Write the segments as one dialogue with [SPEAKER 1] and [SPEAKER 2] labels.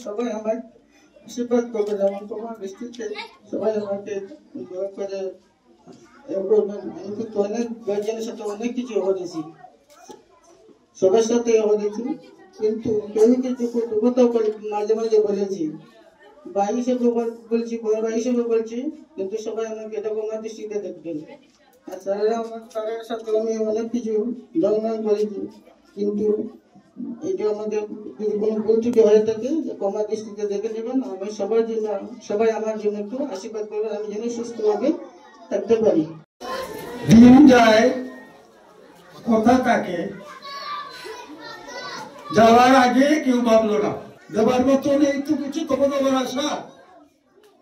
[SPEAKER 1] সবাই আমার আশীর্বাদ করবে, যেমন তোমার দৃষ্টিতে সবাই আমাকে দোয়া করে। আমি কিন্তু অনেক গার্জিয়ানের সাথে অনেক কিছু হয়েছি, সবার সাথে হয়েছি, কিন্তু কেউ কিছু কোথাও মাঝে মাঝে বলেছি, ভাই হিসেবে বলছি, বড় ভাই হিসেবে বলছি, কিন্তু সবাই আমাকে এরকম দৃষ্টিতে দেখবেন। আর স্যারেরা তাদের সাথে আমি অনেক কিছু লঙ্ঘন করেছি, কিন্তু এটা আমাদের যদি কোনো ভুল ত্রুটি হয়ে থাকে ক্ষমা দৃষ্টিতে দেখে নেবেন। আমি সবার জন্য, সবাই আমার জন্য একটু আশীর্বাদ করবেন, আমি যেন সুস্থভাবে থাকতে পারি।
[SPEAKER 2] দিন যায়, কথা থাকে, যাওয়ার আগে কেউ ভাবলো না। দেবার মতন এইটুকু তখন দেবার আশা,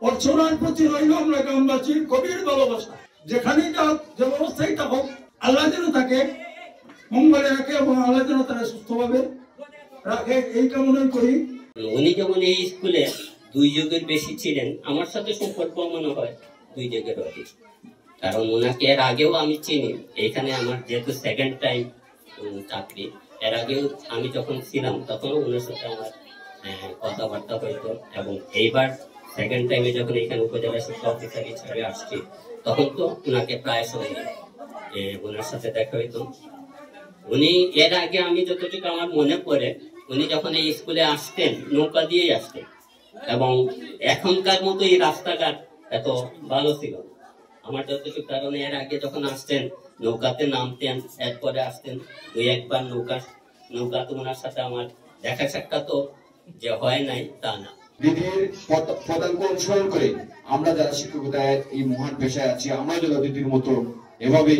[SPEAKER 2] অর্চনার প্রতি রইল আমরা গ্রামবাসীর গভীর ভালোবাসা। যেখানেই যাও, যে অবস্থায় থাকুক, আল্লাহ যেন তাকে মঙ্গলে রাখে এবং আল্লাহ যেন তারা সুস্থভাবে রাখে, এই কামনাই করি।
[SPEAKER 3] উনি যেমন এই স্কুলে 2 যুগের বেশি ছিলেন, আমার সাথে সম্পর্ক মনে হয় 2 যুগের অধিক, কারণ ওনাকে এর আগেও আমি চিনি। এখানে আমার যেহেতু সেকেন্ড টাইম চাকরি, এর আগেও আমি যখন ছিলাম তখনও ওনার সাথে আমার কথাবার্তা হইতো, এবং এইবার সেকেন্ড টাইমে যখন এখানে উপজেলা শিক্ষা অফিসার হিসাবে আসছি, তখন তো ওনাকে প্রায় সময় ওনার সাথে দেখা হইতো। উনি এর আগে আমি যতটুকু আমার মনে পড়ে, উনি যখন এই স্কুলে আসতেন নৌকা দিয়েই আসতেন, এবং এখনকার মতো এই রাস্তাঘাট এত ভালো ছিল আমার যতটুকু, কারণ এর আগে যখন আসতেন নৌকাতে নামতেন, এরপরে আসতেন 2-1 বার নৌকাতে ওনার সাথে আমার দেখা সাক্ষাৎ যে হয় নাই তা না।
[SPEAKER 4] দিদির পদাঙ্ক অনুসরণ করে আমরা যারা শিক্ষকতায় এই মহান পেশায় আছি, আমরা যারা দিদির মতো এভাবে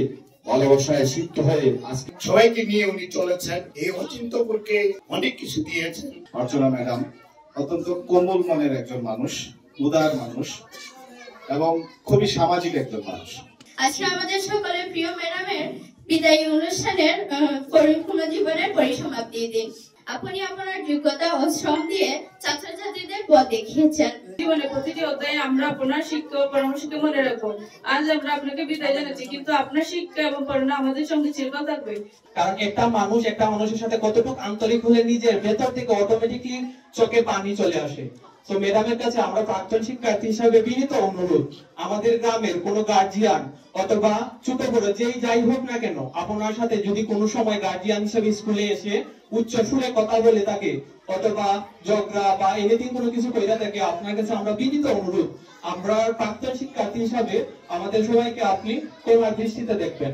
[SPEAKER 4] ভালোবাসায় সিক্ত হয়ে আজকে
[SPEAKER 2] সবাইকে নিয়ে উনি চলেছেন। এই অচিন্তপুরকে অনেক কিছু দিয়েছেন। অর্চনা ম্যাডাম অত্যন্ত কোমল মনের একজন মানুষ, উদার মানুষ এবং খুবই সামাজিক একজন মানুষ।
[SPEAKER 5] আজকে আমাদের সকলের প্রিয় ম্যাডামের বিদায়ী অনুষ্ঠানের পরিপূর্ণ জীবনের পরিসমাপ্তির দিন। আপনি আপনার যোগ্যতা ও শ্রম দিয়ে ছাত্রছাত্রীদের পথ দেখিয়েছেন।
[SPEAKER 6] জীবনের প্রতিটি অধ্যায়ে আমরা আপনার শিক্ষা ও পরামর্শকে মনে রাখবো। আজ আমরা আপনাকে বিদায় জানাচ্ছি, কিন্তু আপনার শিক্ষা এবং পড়াশোনা আমাদের সঙ্গে চিরকাল থাকবে।
[SPEAKER 7] কারণ একটা মানুষের সাথে কতটুকু আন্তরিক হলে নিজের ভেতর থেকে অটোমেটিকলি চোখে পানি চলে আসে। তো ম্যাডামের কাছে আমরা প্রাক্তন শিক্ষার্থী হিসাবে বিনীত অনুরোধ, আমাদের গ্রামের কোনো গার্জিয়ান অথবা ছোট বড় যেই যাই হোক না কেন, আপনার সাথে যদি কোনো সময় গার্জিয়ান হিসেবে স্কুলে এসে উচ্চ সুরে কথা বলে থাকে অথবা ঝগড়া বা এনিথিং কোনো কিছু কইরা থাকে, আপনার কাছে আমরা বিনীত অনুরোধ, আমরা প্রাক্তন শিক্ষার্থী হিসাবে আমাদের সবাইকে আপনি করুণার দৃষ্টিতে দেখবেন।